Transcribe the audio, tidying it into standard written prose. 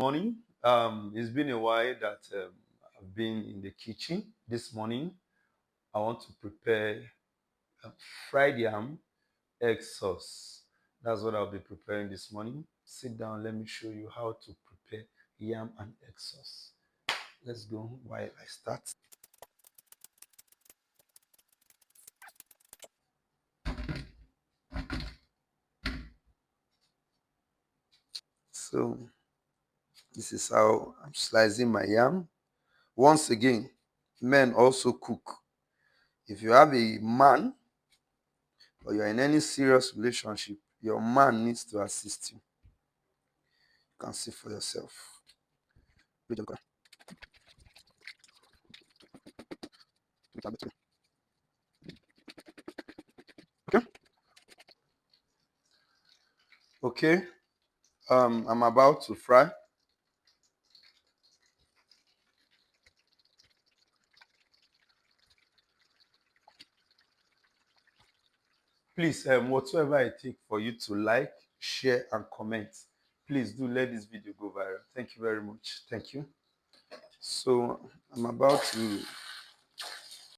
Morning. It's been a while that I've been in the kitchen. This morning, I want to prepare fried yam egg sauce. That's what I'll be preparing this morning. Sit down, let me show you how to prepare yam and egg sauce. Let's go while I start. So, this is how I'm slicing my yam. Once again, men also cook. If you have a man or you're in any serious relationship, your man needs to assist you. You can see for yourself. Okay. Okay. I'm about to fry. Please, whatsoever I take for you to like, share, and comment, please do let this video go viral. Thank you very much. Thank you. So I'm about to